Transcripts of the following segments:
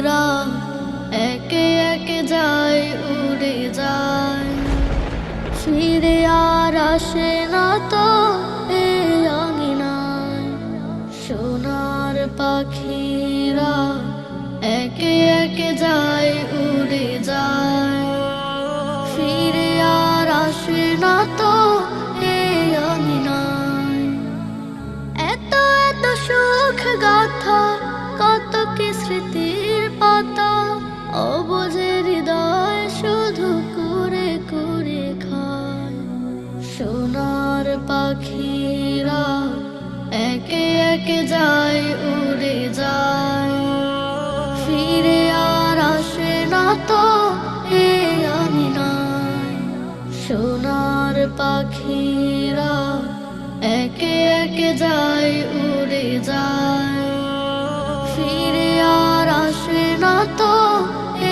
পাখিরা একে একে যায় উড়ে যায়, ফিরে আর আসে না তো এই আঙিনায়। সোনার পাখিরা একে একে যায় উড়ে যায়, ফিরে আর আসে না তো এই আঙিনায়। এত এত সুখ গাথা, কত কি স্মৃতির পাতা, অবুঝে হৃদয় শুধু করে করে খায়। সোনার পাখিরা একে একে যায় উড়ে যায়, ফিরে আর আসে না তো এই আঙিনায়। সোনার পাখিরা একে একে যায় উড়ে যায়, ফিরে আর আসে না তো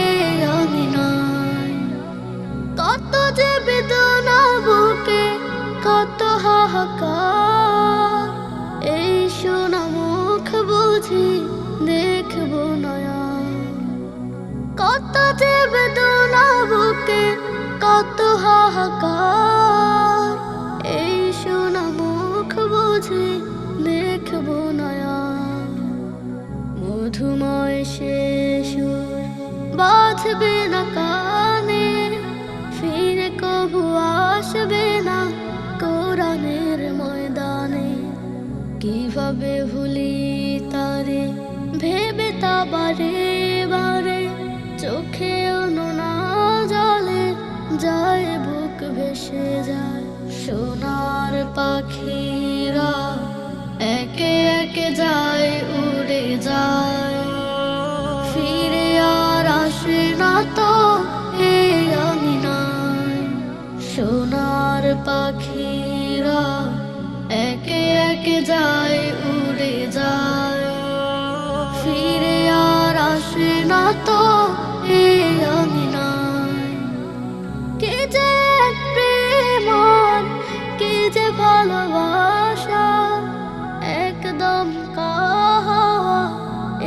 এই আঙিনায়। কত যে বেদনা বুকে, কত হাহাকার, এই সোনা মুখ বুঝি দেখবো নয়া। কত যে বেদনা বুকে, কত হাহাকার, এই সোনা মুখ বুঝি দেখবো নয়া। মধুময় সে সুর বাজবে না কানে, ফিরে কবু আসবে না কোরআনের ময়দানে। কিভাবে ভুলি তারে ভেবে তা বারে বারে, চোখেও নোনা জলে যায় বুক ভেসে যায়। সোনার পাখিরা একে একে যায় উড়ে যায়, ফিরে আর আসে না তো এই আঙিনায়। সোনার পাখিরা একে একে যায় উড়ে যায়, ফিরে আর আসে না তো এই আঙিনায়। কে যে এক প্রেম আর কে যে ভালোবাসা, একদম কাহা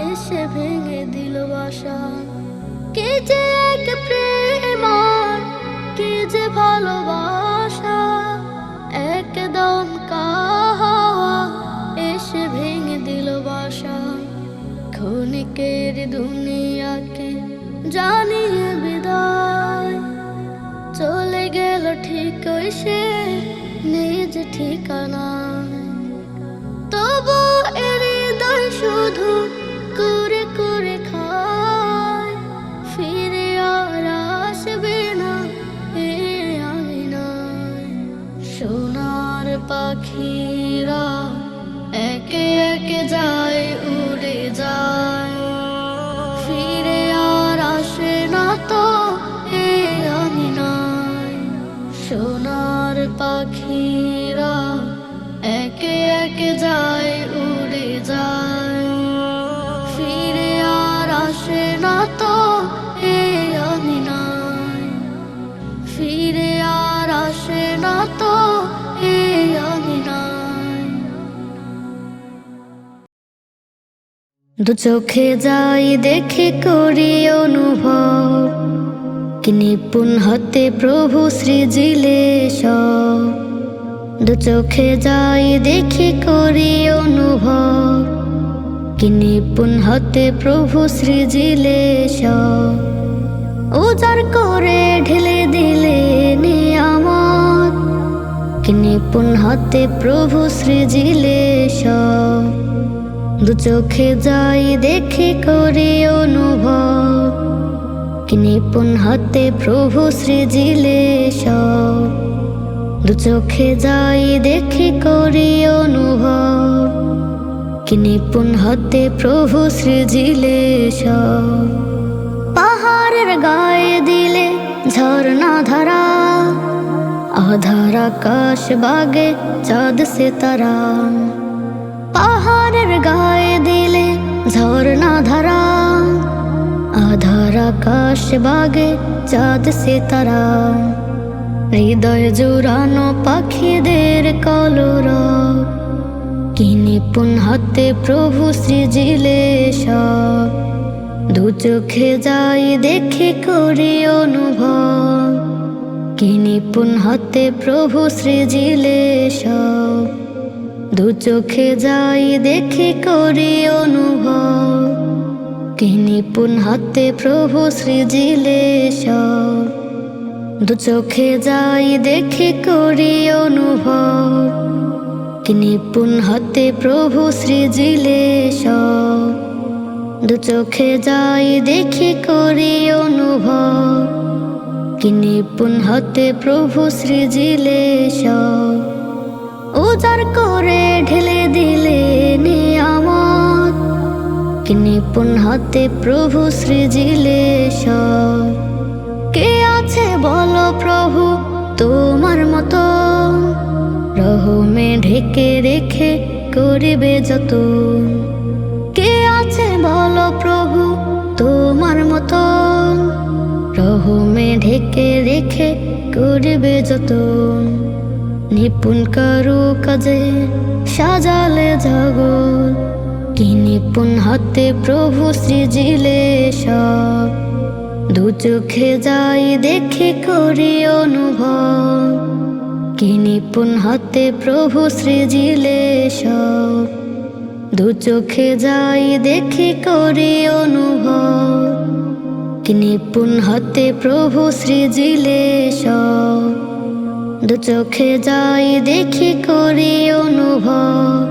এসে ভেঙে দিল বাসা। কে যে এক প্রেম আর কে যে ভালোবাসা, একদম কাহা এসে ভেঙে দিল বাসা। ক্ষণিকের দুনিয়াকে জানিয়ে বিদায়, চলে গেল ঠিক সে নিজ ঠিকানায়। তবু এর হৃদয় শুধু করে করে খায়, ফিরে আর আসবে না এ আঙিনায়। সোনার পাখিরা একে একে যায় উড়ে যায়, ফিরে আর আসে না তো এই আঙিনায়। সোনার পাখিরা একে একে যায় উড়ে যায়, ফিরে আর আসে না তো এই আঙিনায়। ফিরে আর আসে না তো এই আঙিনায়। দু চোখে যাই দেখে করি অনুভব, কি নিপুণ হাতে প্রভু সৃজিলে সব। দু চোখে যাই দেখে করি অনুভব, কি নিপুণ হাতে প্রভু সৃজিলে সব। উজাড় করে ঢেলে দিলে নিয়ামত, কি নিপুণ হাতে প্রভু সৃজিলে সব। দু চোখে যাই দেখে করি অনুভব, কি নিপুণ হাতে প্রভু সৃজিলে সব। দু চোখে যাই দেখে করি অনুভব, কি নিপুণ হাতে প্রভু সৃজিলে সব। পাহাড়ের গায়ে দিলে ঝর্ণা ধারা, আধার আকাশ বাগে চাঁদ সিতারা। পাহাড়ের গায়ে দিলে ঝর্ণা ধারা, আধার আকাশ বাগে চাঁদ সিতারা। হৃদয় জুড়ানো পাখিদের কলরব, কি নিপুণ হাতে প্রভু সৃজিলে সব। দু চোখে যাই দেখে করি অনুভব, কি নিপুণ হাতে প্রভু সৃজিলে সব। দু চোখে যাই দেখে করি অনুভব, কি নিপুণ হাতে প্রভু সৃজিলে সব। দু চোখে যাই দেখে করি অনুভব, কি নিপুণ হাতে প্রভু সৃজিলে সব। দু চোখে যাই দেখে করি অনুভব, কি নিপুণ হাতে প্রভু সৃজিলে সব। উজাড় করে ঢেলে দিলে নিয়ামত, কি নিপুণ হাতে প্রভু সৃজিলে সব। কে আছে বলো প্রভু তোমার মতো, রহমে ঢেকে রেখে করিবে যত। কে আছে বলো প্রভু তোমার মতো, রহমে ঢেকে রেখে করিবে যত। নিপুণ কারু কাজে সাজালে জগৎ, কি নিপুণ হাতে প্রভু সৃজিলে সব। দু চোখে যাই দেখে করি অনুভব, কি নিপুণ হাতে প্রভু সৃজিলে সব। দু চোখে যাই দেখে করি অনুভব, কি নিপুণ হাতে প্রভু সৃজিলে সব। দু চোখে যাই দেখে করি অনুভব,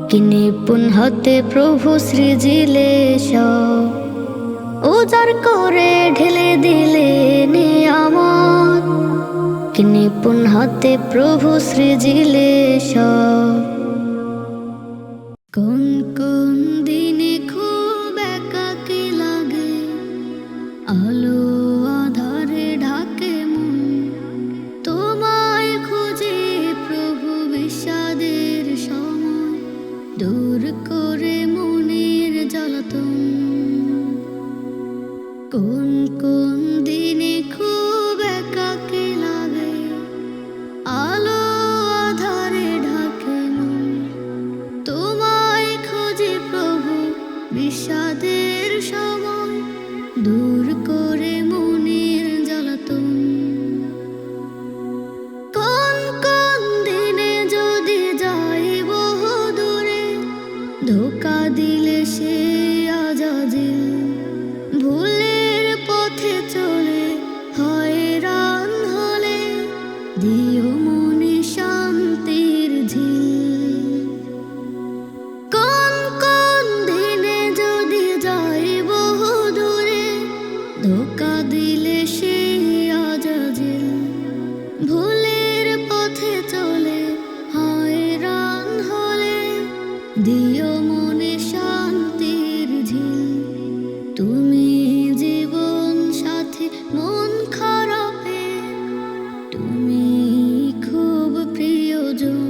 কি নিপুণ হাতে প্রভু সৃজিলে সব। উজাড় করে ঢেলে দিলে নিয়ামত, কি নিপুণ হাতে প্রভু সৃজিলে সব। কোন কোন দিনে খুব একাকী লাগে, আলো আধারে ঢাকে মন। তোমায় খুঁজে প্রভু বিষাদের সময়, দূর করে মনের জ্বালাতন। কোন কোন দিনে খুব একাকী লাগে, আলো আধারে ঢাকে মন। তোমায় খুঁজে প্রভু বিষাদের সময়, দূর করে মনের জ্বালাতন। কোন কোন দিনে যদি যাই বহু দূরে, ধোঁকা দিলে সে আজাজিল। ভুলের পথে চলে হয়রান হলে, দিও মনে শান্তির ঝিল। কোন কোন দিনে যদি যাই বহু দূরে, ধোঁকা দিলে সে আজাজিল। ভুলের পথে চলে হয়রান হলে, দিও মনে শান্তির ঝিল। তুমি জীবন সাথী মন খারাপে, তুমি খুব প্রিয়জন।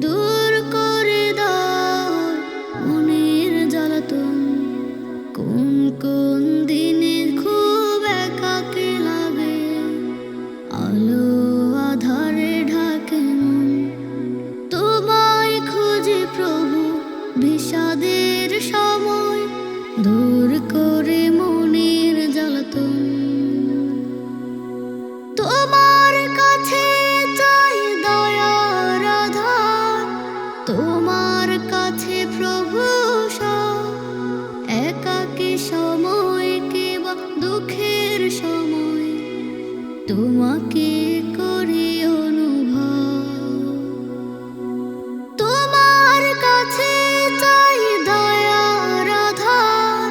দূর করে দাও মনের জ্বালাতন। কোন কোন দিনে খুব একাকী লাগে, আলো আধারে ঢাকে মন। তোমায় খুঁজে প্রভু বিষাদের সময়, দূর করে মনের জ্বালাতন। তোমার কাছে চাই দয়ার আধার, তোমার কাছে প্রভু সব। একাকী সময় কিংবা দুঃখের সময়, তোমাকে করি অনুভব। তোমার কাছে চাই দয়ার আধার,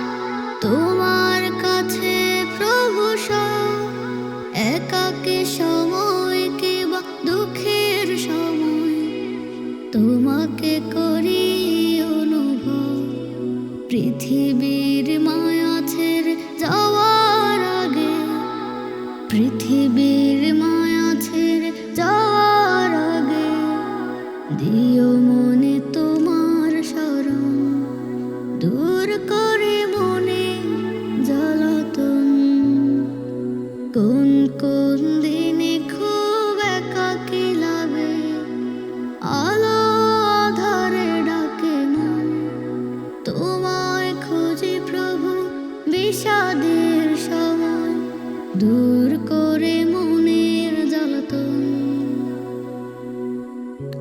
তোমার কাছে প্রভু সব। একাকী সময় কিংবা দুঃখের সময়, তোমাকে করি অনুভব। পৃথিবীর মায়া ছেড়ে যাওয়ার আগে, পৃথিবীর মায়া ছেড়ে যাওয়ার আগে, দিও মনে তোমার শরণ। দূর করে মনে জ্বালাতন। কোন কোন দিনে খুব একাকী লাগে, আলো আধারে ডাকে মন। তোমায় খুঁজি প্রভু দূর করে মনের জ্বালাতন।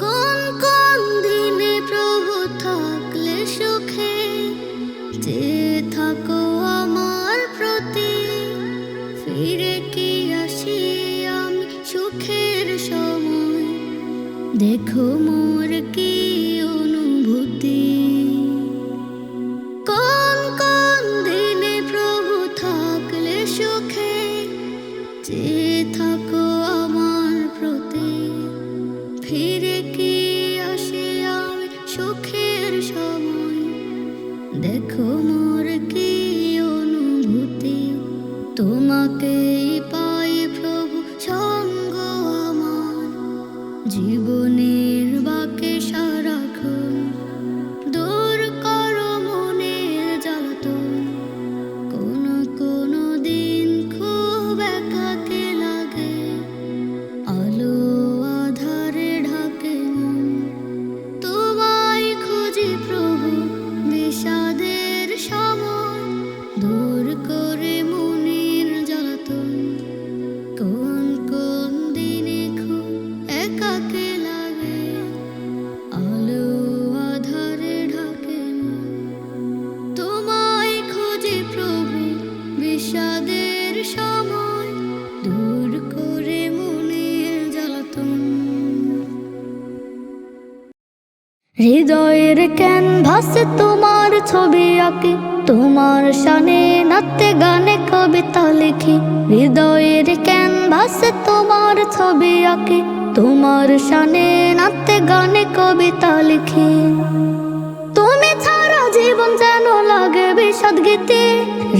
কোন কোন দিনে প্রভু থাকলে সুখে চেয়ে থাকো আমার প্রতি, ফিরে কি আসি আমি সুখের সময়, দেখো মোর কি অনুভূতি। কোন কোন দিনে প্রভু থাকলে সুখে চেয়ে থাকো আমার প্রতি, ফিরে কি আসি আমি সুখের সময়, দেখো মোর কি অনুভূতি। তোমাকেই পাই প্রভু সঙ্গ আমার, জীবনের বাকে সারাক্ষণ দূর করো মনের জ্বালাতন। কোনো কোনো দিন খুব একাকী লাগে, আলো আধারে ঢাকে মন, তোমায় খুঁজি প্রভু বিষাদের সময়, দূর করে মনের জ্বালাতন। কোন কোন দিনে খুব একাকী লাগে, আলো আধারে ঢাকে মন, তোমায় খুঁজি প্রভু বিষাদের সময়, দূর করে মনের জ্বালাতন। হৃদয়ের ক্যানভাসে তোমার ছবি আঁকি, তোমার শানে নাচতে গানে কবিতা লিখি। হৃদয়ের ক্যানভাসে তোমার ছবি আঁকি, তোমার শানে নাচতে গানে কবিতা লিখি। তুমি ছাড়া জীবন যেন লাগে বিষাদ গীতি,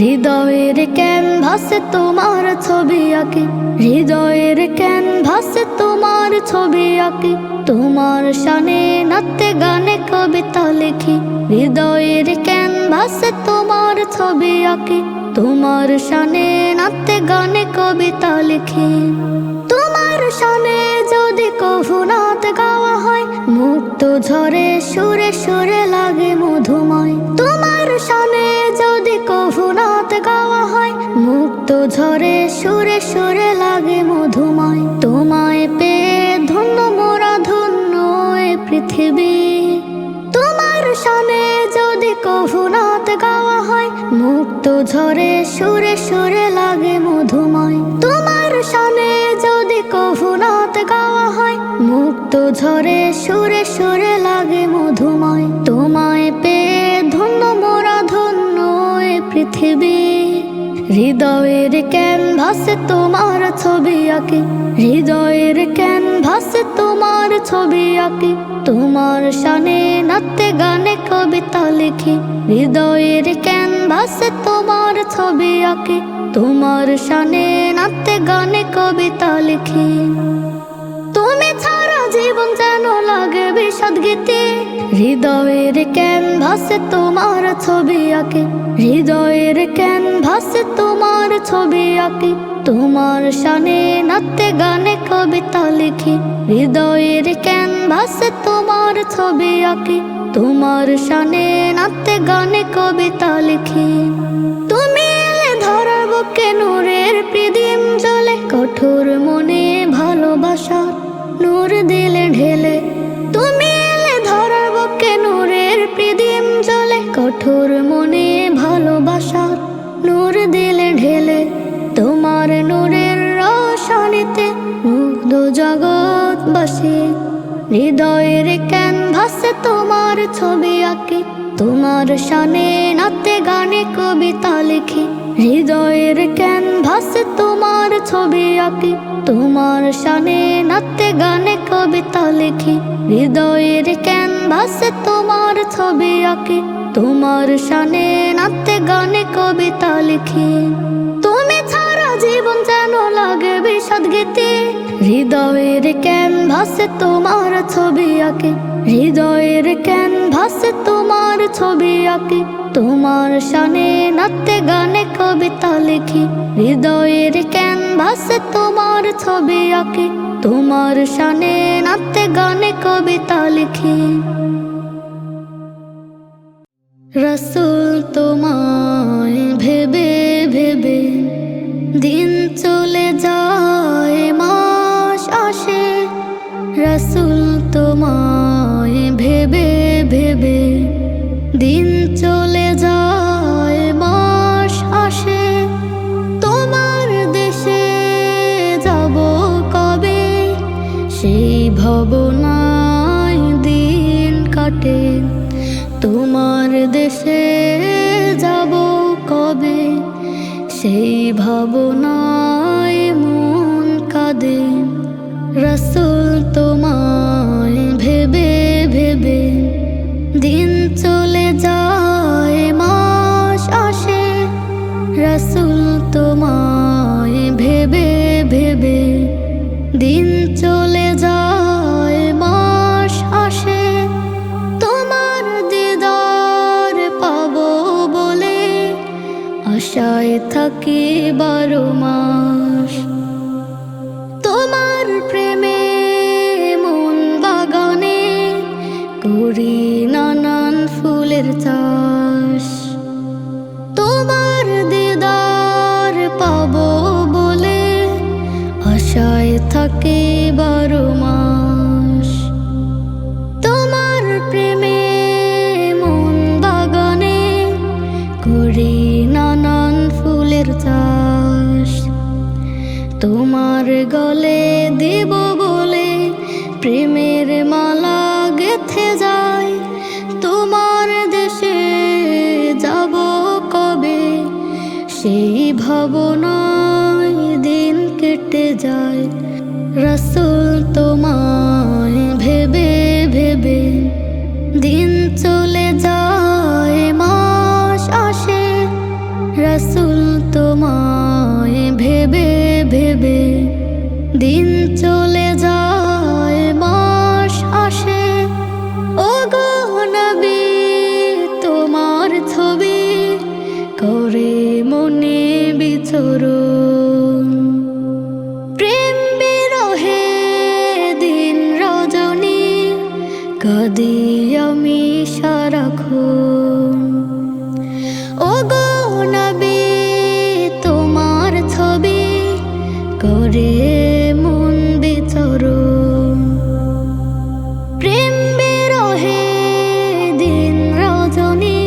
হৃদয়ের ক্যানভাসে তোমার ছবি আঁকি। হৃদয়ের ক্যানভাসে তোমার ছবি আঁকি, তোমার শানে নাচতে গানে কবিতা লিখি। হৃদয়ের ক্যানভাসে তোমার ছবি আঁকি, তোমার শানে নাচতে গানে কবিতা লিখি। তোমার শানে যদি কভু নাচ গাওয়া হয়, মুক্ত ঝরে সুরে সুরে লাগে মধুময়। তোমার শানে যদি কভু নাচ গাওয়া হয়, মুক্ত ঝরে সুরে সুরে লাগে মধুময়। তোমায় পেয়ে ধন্য মোরা ধন্য এ পৃথিবী। তোমার শানে যদি কভু নাচ গাওয়া হয়, মুক্ত ঝরে সুরে সুরে লাগে মধুময়। তোমার শানে যদি কভু নাচ গাওয়া হয়, মুক্ত ঝরে সুরে সুরে লাগে মধুময়। তোমায় পেয়ে ধন্য মোরা ধন্য এ পৃথিবী। হৃদয়ের ক্যানভাসে তোমার ছবি আঁকি, হৃদয়ের ক্যানভাসে তোমার ছবি আঁকি। তোমার শানে নাচতে গানে কবিতা লিখি। হৃদয়ের ক্যানভাসে তোমার ছবি আঁকি, তোমার শানে নাচতে গানে কবিতা লিখি। তুমি ছাড়া জীবন যেন লাগে বিষাদ গীতি, হৃদয়ের ক্যানভাসে তোমার ছবি আঁকি। হৃদয়ের ক্যানভাসে তোমার ছবি আঁকি, তোমার শানে নাচতে গানে কবিতা লিখি। হৃদয়ের ক্যানভাসে তোমার ছবি আঁকি, তোমার শানে নাচতে গানে কবিতা লিখি। তুমি এলে ধরার বুকে নূরের প্রদীপ জ্বলে, কঠোর মনে ভালোবাসার নূর দিলে ঢেলে। তুমি এলে ধরার বুকে নূরের প্রদীপ জ্বলে, কঠোর মনে ভালোবাসার নূর দিলে ঢেলে। তোমার নূরের রোশনীতে মুগ্ধ জগৎবাসী। হৃদয়ের ক্যানভাসে তোমার ছবি আঁকি, তোমার শানে নাচতে গানে কবিতা লিখি। হৃদয়ের ক্যানভাসে তোমার ছবি আঁকি, তোমার শানে নাচতে গানে কবিতা লিখি। হৃদয়ের ক্যানভাসে তোমার ছবি আঁকি, তোমার শানে নাচতে গানে কবিতা লিখি। তুমি ছাড়া জীবন যেন লাগে বিষাদ গীতি, হৃদয়ের ক্যানভাসে তোমার ছবি আঁকি। হৃদয়ের ক্যানভাসে তোমার ছবি আঁকি, তোমার শানে নাচতে গানে কবিতা লিখি। হৃদয়ের ক্যানভাসে তোমার ছবি আঁকি, তোমার শানে নাচতে গানে কবিতা লিখি। রাসূল তোমায় ভেবে ভেবে দিন কাটে। তোমার দেশে যাব কবে, সেই ভাবনায় মন কাঁদে। রাসূল তোমায় ভেবে ভেবে দিন চলে যায়, মাস আসে। রাসূল তোমায় ভেবে ভেবে দিন চলে যায়, মাস আসে। তোমার দিদার পাবো বলে আশায় থাকি 12 মাস। তোমার প্রেমে মন বাগানে করি নানান ফুলের চাষ। তোমার দিদার পাবো বলে আশায় থাকি 12 মাস। তোমার প্রেমে মন বাগানে করি নানান ফুলের চাষ। তোমার গলে দেব বলে প্রেমের মালা গেথে যায়। তোমার দেশে যাব কবে, সেই ভাবনায় দিন কেটে যায়। রাসূল তোমায় ভেবে ভেবে দিন চলে যায়, মাস আসে। রাসূল তোমায় ভেবে ভেবে দিন চলে যায়, মাস আসে। ওগো নবী তোমার ছবি করে মনে বিচরণ। প্রেম বিরহে দিন রজনী কাঁদি আমি সারাক্ষণ। ওগো নবী তোমার ছবি করে মন বিচরণ। প্রেম বিরহে দিন রজনী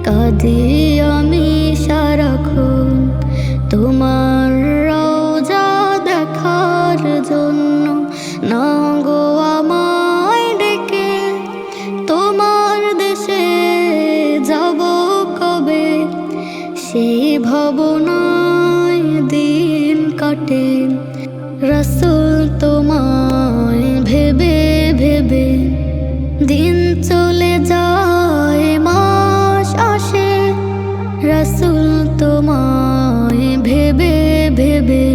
কাঁদি আমি সারাক্ষণ। তোমার রওজা দেখার জন্য না গো আমায় ডেকে। তোমার দেশে যাব কবে, সেই ভাবনায় দিন কাটে। রাসূল তোমায় ভেবে ভেবে দিন চলে যায়, মাস আসে। রাসূল তোমায় ভেবে ভেবে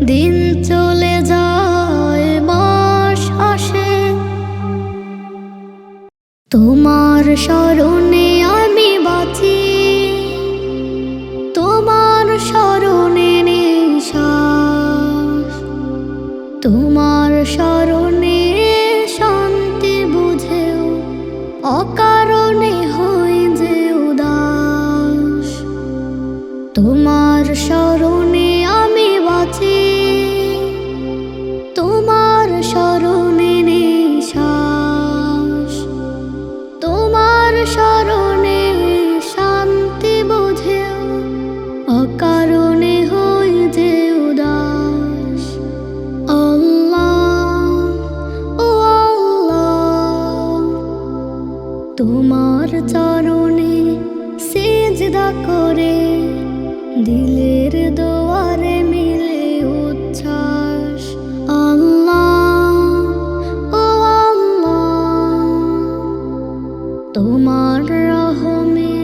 দিন চলে যায়, মাস আসে। তোমার স্মরণে আমি বাঁচি, তোমার স্মরণে নিঃশ্বাস। তোমার স্মরণে শান্তি বুঝেও অকারণে হই যে উদাস। তোমার স্মরণে আমি বাঁচি, তোমার স্মরণে নিঃশ্বাস। তোমার স্মরণে শান্তি বুঝেও অকারণে হই যে উদাস। আল্লাহ ও আল্লাহ তোমার চরণে সিজদা করে দিলের দোয়ারে মিলে উচ্ছ্বাস। আল্লাহ ও আল্লাহ তোমার রহমে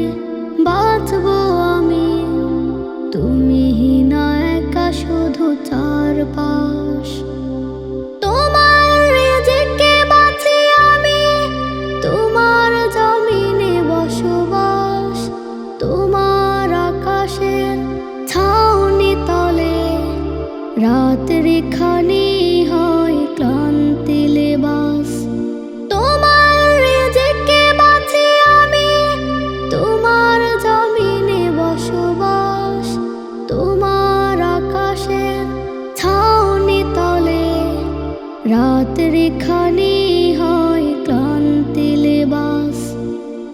বাঁচবো আমি। তুমি না একা শুধু চারপাশ। তোমার রিজিকে বাঁচি আমি, তোমার জমিনে বসবাস। তোমার আকাশের ছাউনি তলে রাত্রি খানি হয় ক্লান্তি লেবাস। তোমার রিজিকে বাঁচি আমি, তোমার জমিনে বসবাস। তোমার আকাশের ছাউনি তলে রাত্রি খানি হয় ক্লান্তি লেবাস।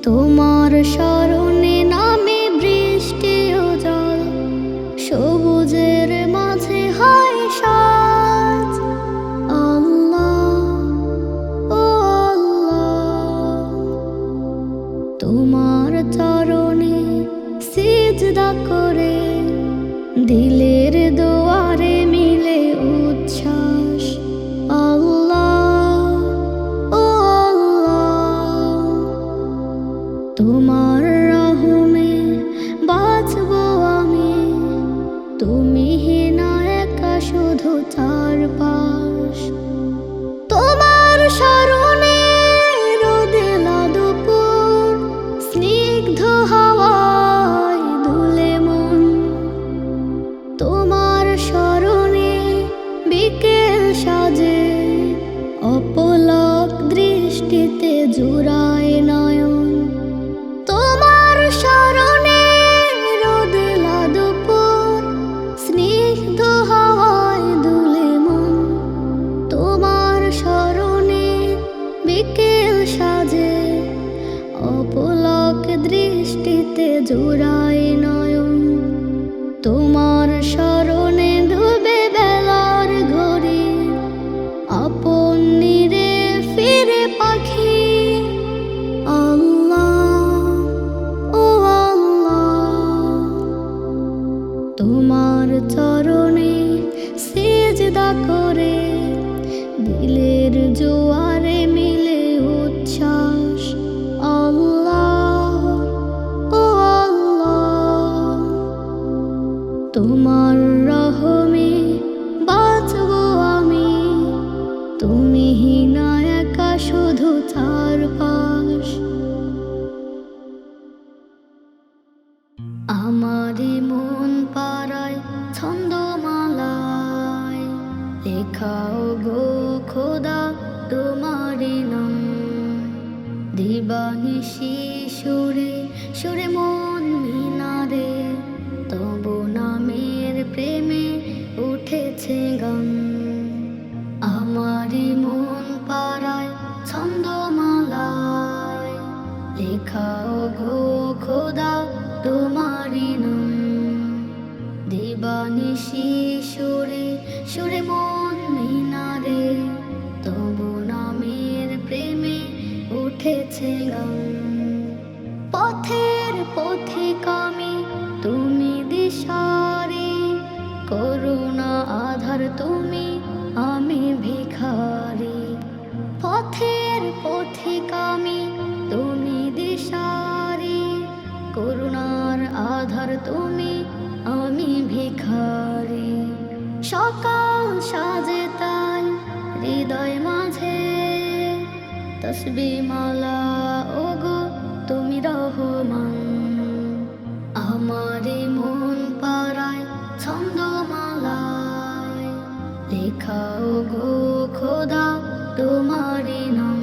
তোমার স্মরণে নামে বৃষ্টি ও জল, সবুজের মাঝে হয় সাজ। দিলের দুয়ারে মিলে উচ্ছ্বাস। আল্লাহ ও আল্লাহ, তোমার রহমে বাঁচবো আমি। তুমি না একা শুধু চারপাশ। তোমার স্মরণে রোদেলা দুপুর, স্নিগ্ধ হাওয়ায় দুলে মন। তোমার স্মরণে বিকেল সাজে, অপলক দৃষ্টিতে জুড়ায় নয়ন। তোমার স্মরণে রোদেলা দুপুর, স্নিগ্ধ হাওয়ায় দুলে মন। তোমার স্মরণে বিকেল সাজে, অপলক দৃষ্টিতে জুড়ায় নয়ন। তোমার স্মরণে ডুবে বেলার ঘড়ি, আপন নীড়ে ফিরে পাখি। আল্লাহ ও আল্লাহ, তোমার চরণে সিজদা করে দিলের জোয়ারে মিলে উচ্ছ্বাস। আল্লাহ ও আল্লাহ, তোমার রহমে বাঁচবো আমি। তুমি না একা শুধু চারপাশ। আমারই মন পাড়ায় ছন্দমালায় লেখাও গো খোদা তোমারই নাম। দিবানিশি সুরে সুরে মন মিনারে, তবু নামের প্রেমে উঠেছে গান। আমারই মন পাড়ায় ছন্দমালায় লেখাও গো খোদা তোমারই নাম। দিবানিশি সুরে সুরে মন মিনারে, তবু নামের প্রেমে উঠেছে গান। পথের পথিক আমি, তুমি দিশারি। করুণা আধার তুমি, আমি ভিখারি। পথের পথিক আমি, তুমি দিশারি। করুণার আধার তুমি, আমি ভিখারি। সকাল সাজে তাই হৃদয় মাঝে, তসবিহ মালা ওগো তুমি রহমান। আমারই মন পাড়ায় ছন্দমালায় লেখাও গো খোদা তোমারই নাম।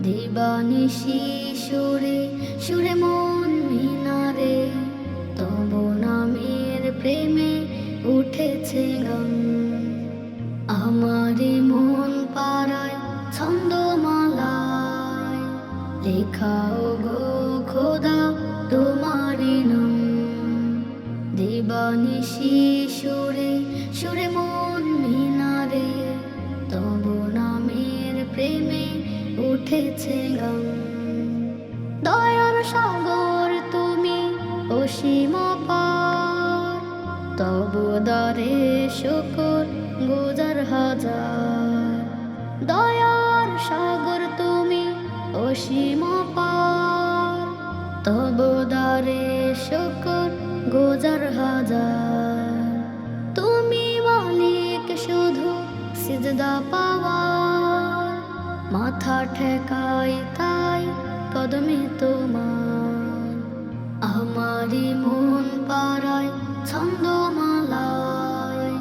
দিবানিশি সুরে সুরে মন মিনারে, তবু নামের প্রেমে উঠেছে গান। আমারই মন পাড়ায় ছন্দমালায় লেখাও গো খোদা তোমারই নাম। দিবানিশি সুরে সুরে মন মিনারে, তবু নামের প্রেমে উঠেছে গান। দয়ার সাগর তুমি অসীম পার, তবু দারে শুকর গুজার হাজার। দয়ার সাগর তুমি অসীম পার, তবু দারে শুকর গুজার হাজার। তুমি মালিক শুধু সিজদা পাওয়ার, মাথা ঠেকাই তাই কদমে তোমার। আমারই মন পাড়ায় ছন্দমালায়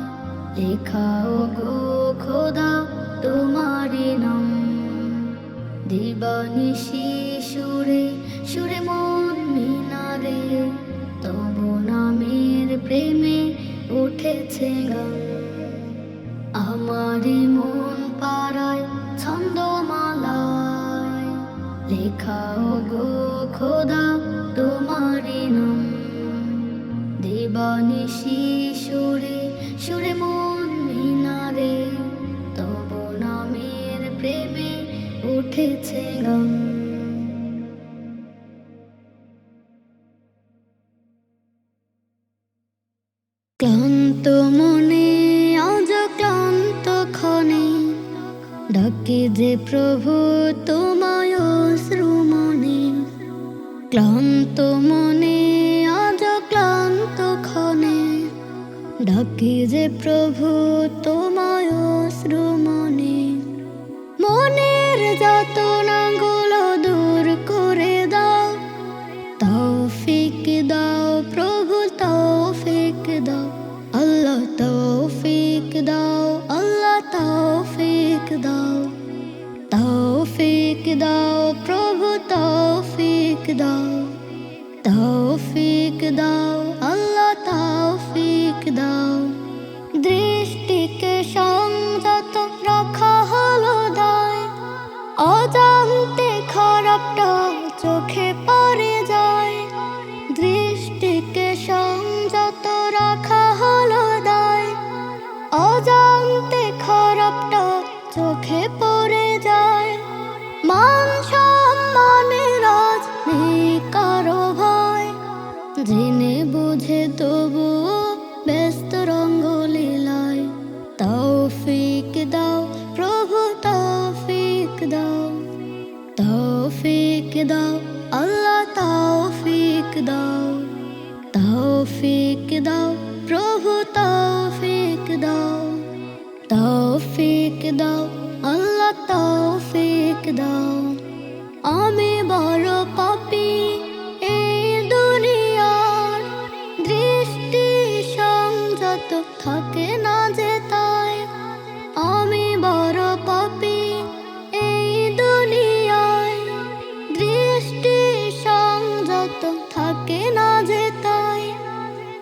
লেখাও গো খোদা তোমারই নাম। দিবানিশি সুরে সুরে মন মিনারে, তবু নামের প্রেমে উঠেছে গান। আমারই মন পাড়ায় ছন্দমালায় লেখাও গো খোদা তোমারই নাম। দিবানিশি সুরে সুরে মন মিনারে, তবু নামের প্রেমে উঠেছে গান। ক্লান্ত মনে আজ ক্লান্ত ক্ষণে ডাকে যে প্রভু তোমায় শ্রুমণি। ক্লান্ত মনে আজ ক্লান্ত ক্ষণে ডাকে যে প্রভু তোমায় শ্রুমণি। মনের যাতনাগুলো দূর করে দাও, তৌফিক দাও প্রভু তৌফিক দাও। আল্লাহ তৌফিক দাও, আল্লাহ তৌফিক দাও। তৌফিক দাও প্রভু তৌফিক দাও। তৌফিক দাও আল্লাহ তৌফিক দাও। দৃষ্টিকে সংযত রাখা হলো দায়, অজান্তে খারাপটা চোখে পড়ে যায়। দৃষ্টিকে সংযত রাখা হলো দায়, অজান্তে খারাপটা চোখে পড়ে যায়। মান সম্মানের আজ নেই কারো ভয়, জেনে বুঝে তবুও ব্যস্ত রঙ্গলীলায়। তৌফিক দাও প্রভু তৌফিক দাও। তৌফিক দাও আল্লাহ তৌফিক দাও। তৌফিক দাও প্রভু তৌফিক দাও। তৌফিক দাও আল্লাহ তৌফিক দাও। আমি বড় পাপী এই দুনিয়ার, দৃষ্টি সংযত থাকে না যে তাই। আমি বড় পাপী এই দুনিয়ায়, দৃষ্টি সংযত থাকে না যে তাই।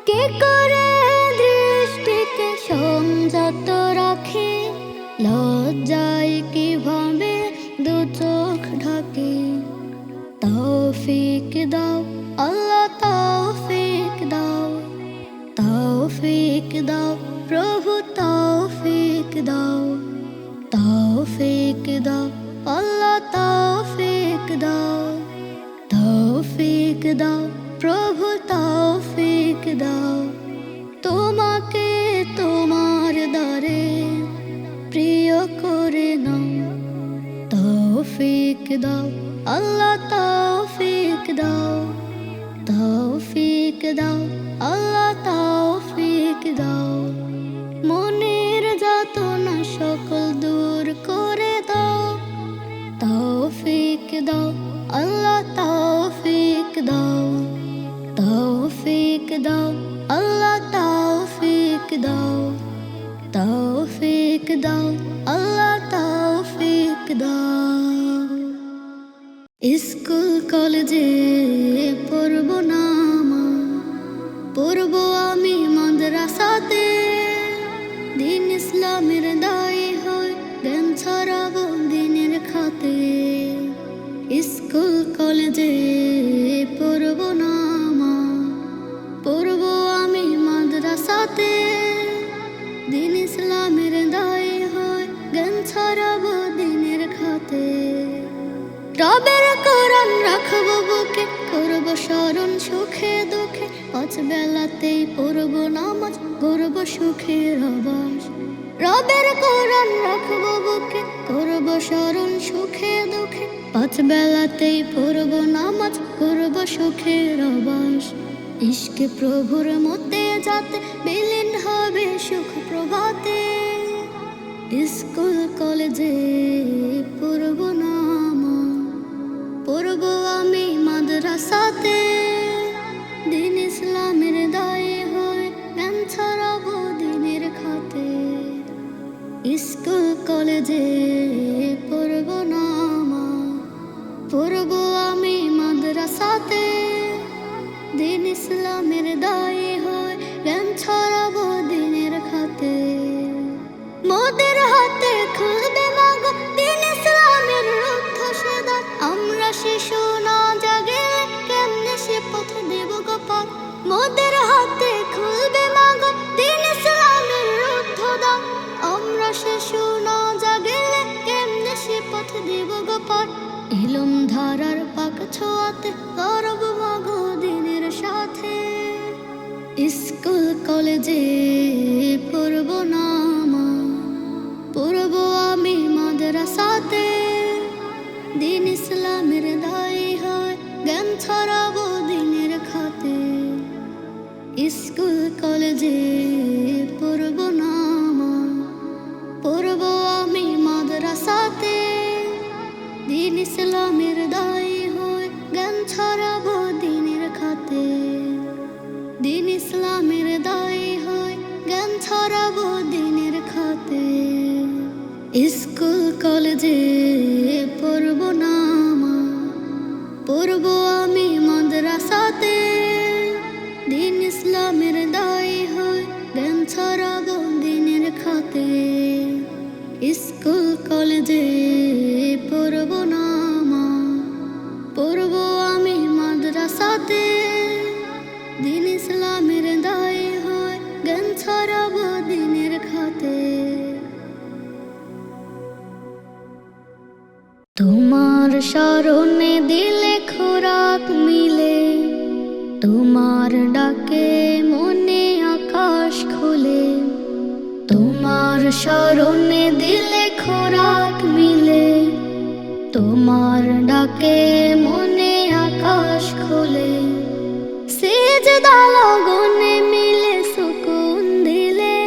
কে করে দৃষ্টিকে সংযত রাখে, লজ্জায় কিভাবে দু চোখ ঢাকে। তৌফিক দাও আল্লাহ তৌফিক দাও। তৌফিক দাও প্রভু তৌফিক দাও। তৌফিক দাও আল্লাহ তৌফিক দাও। তৌফিক দাও প্রভু তৌফিক দাও। তোমাকে তোমার দ্বারে প্রিয় করে নাও। তৌফিক দাও আল্লাহ তৌফিক দাও। তৌফিক দাও আল্লাহ তৌফিক দাও। মনের যাতনা সকল দূর করে দাও। তৌফিক দাও আল্লাহ তৌফিক দাও। তৌফিক দাও আল্লাহ তৌফিক দাও। তৌফিক দাও আল্লাহ তৌফিক দাও। স্কুল কলেজে পড়ব না মা, পড়ব আমি মাদ্রাসাতে। দিন ইসলামের দায়ী হয়, জ্ঞান ছড়াবো দিনের খাতে। স্কুল কলেজে পড়ব না মা, পড়ব আমি মাদ্রাসাতে। দিন ইসলামের দায়ী হয়, জ্ঞান ছড়াবো দিনের খাতে। রবের কোরআন রাখবো বুকে, করব স্মরণ সুখে দুঃখে। পাঁচ বেলাতেই পড়ব নামাজ, করব সুখের আবাস। রবের কোরআন রাখবো বুকে, করব স্মরণ সুখে দুঃখে। পাঁচ বেলাতেই পড়ব নামাজ, করব সুখের আবাস। ইশকে প্রভুর মতে যাতে বিলীন হবে সুখ প্রভাতে। স্কুল কলেজে পড়ব না মা, পড়ব আমি মাদ্রাসাতে। দিন ইসলামের দায়ী হয়, জ্ঞান ছড়াবো দিনের খাতে। স্কুল কলেজে পড়ব না মা, পড়ব আমি মাদ্রাসাতে। দিন ইসলামের দায়ী হয়, জ্ঞান ছড়াবো দিনের খাতে। মোদের হাতে খুলবে মাগো দিন ইসলামের রুদ্ধ সেদার। আমরা শিশু না জাগে কেমনে সে পথ দেব গো পার। মোদের হাতে খুলবে মাগো দিন ইসলামের রুদ্ধ দ্বার। আমরা শিশু না জাগিলে কেমনে সে পথ দেব গো পার। ইলম ধারার পাক ছোঁয়াতে গর্ব মাগো দিনের সাথে। স্কুল কলেজে পড়ব না মা, পড়ব আমি মাদ্রাসাতে। দিন ইসলামের দায়ী হয়, জ্ঞান ছড়াবো দিনের খাতে। স্কুল কলেজে পড়ব না মা, পড়ব আমি মাদ্রাসাতে। দিন ইসলামের দায়ী হয়, জ্ঞান ছড়াবো দিনের খাতে। দিন ইসলামের দায়ী হয়, জ্ঞান ছড়াবো দিনের খাতে। স্কুল কলেজে পড়ব না মা, পড়ব আমি মাদ্রাসাতে। দিন ইসলামের দায়ী হয়, জ্ঞান ছড়াবো দিনের খাতে। স্কুল কলেজে পড়ব না মা, পড়ব আমি মাদ্রাসাতে। দিন ইসলামের দায়ী হয়, জ্ঞান ছড়াবো দিনের খাতে। তোমার স্মরণে দিলে খোরাক মিলে, তোমার ডাকে মনে আকাশ খোলে। তোমার স্মরণে দিলে খোরাক মিলে, তোমার ডাকে মনে আকাশ খোলে। সিজদা লগনে মিলে সুকুন দিলে,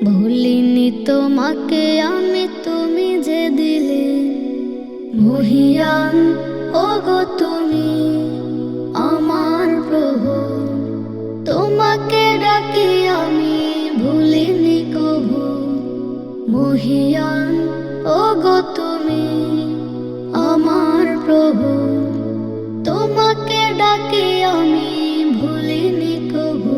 ভুলিনি তোমাকে আমি তুমি যে দিলে। মহিয়ান ওগো তুমি আমার প্রভু, তোমাকে ডাকি আমি ভুলিনি কভু। মহিয়ান ওগো তুমি আমার প্রভু, তোমাকে ডাকি আমি ভুলিনি কভু।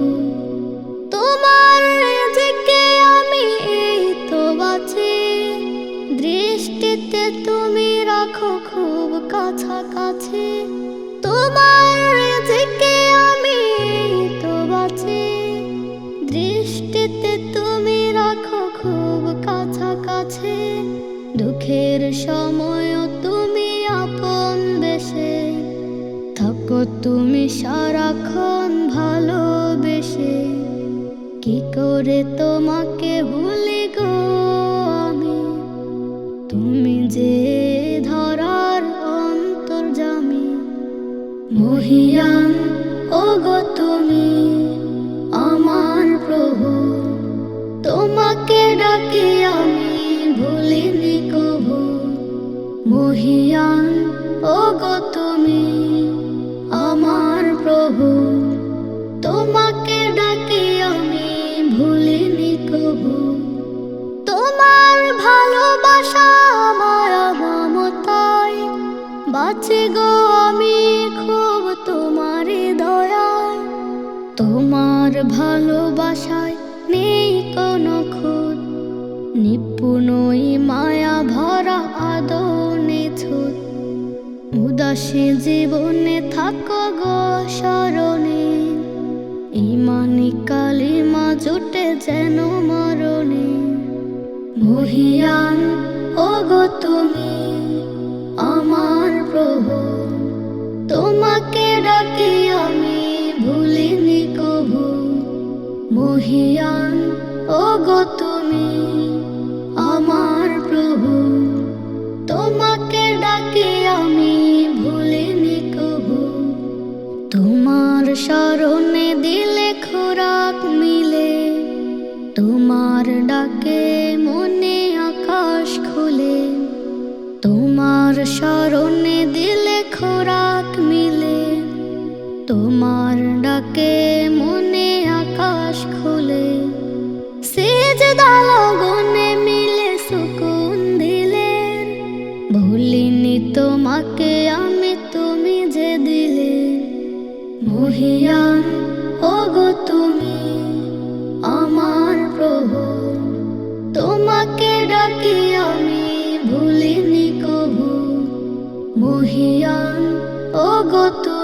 তোমার রিজিকে আমি এই তো বাঁচি, দৃষ্টিতে তুমি রাখো খুব কাছাকাছি। তোমার রিজিকে আমি এই তো বাঁচি, দৃষ্টিতে তুমি রাখো খুব কাছাকাছি। দুঃখের সময়ও তুমি আপন বেশে, থাকো তুমি সারাক্ষণ ভালোবেসে। কি করে তোমাকে ভুলি গো আমি, তুমি যে ধরার অন্তর্যামী। মহিয়ান ওগো তুমি আমার প্রভু, তোমাকে ডাকি আমি ভুলিনি কভু। মহিয়ান ওগো তুমি আমার প্রভু, তোমাকে ডাকি আমি ভুলিনি কভু। তোমার ভালোবাসা মায়া মমতায় বাঁচি গো আমি খুব তোমারই দয়ায়। তোমার ভালোবাসায় নেই কোনো খুঁত, নিপুণই মায়া ভরা আদনে ছুত। উদাসী জীবনে থাকো গো স্মরণে, ইমানি কালিমা জুটে যেন মরণে। মহিয়ান ওগো তুমি আমার প্রভু, তোমাকে ডাকি আমি ভুলিনি কভু। মহিয়ান ওগো তুমি আমার প্রভু, তোমাকে ডাকি আমি ভুলিনি কভু। তোমার স্মরণে দিলে খোরাক মিলে, তোমার ডাকে মনে আকাশ খোলে। তোমার স্মরণে দিলে খোরাক মিলে, তোমার ডাকে মনে আকাশ খোলে। সিজদা লগনে মিলে সুকুন দিলে, ভুলিনি তোমাকে আমি তুমি যে দিলে। মহিয়ান ওগো তুমি আমার প্রভু, তোমাকে ডাকি আমি ভুলিনি কভু। মহিয়ান ওগো তুমি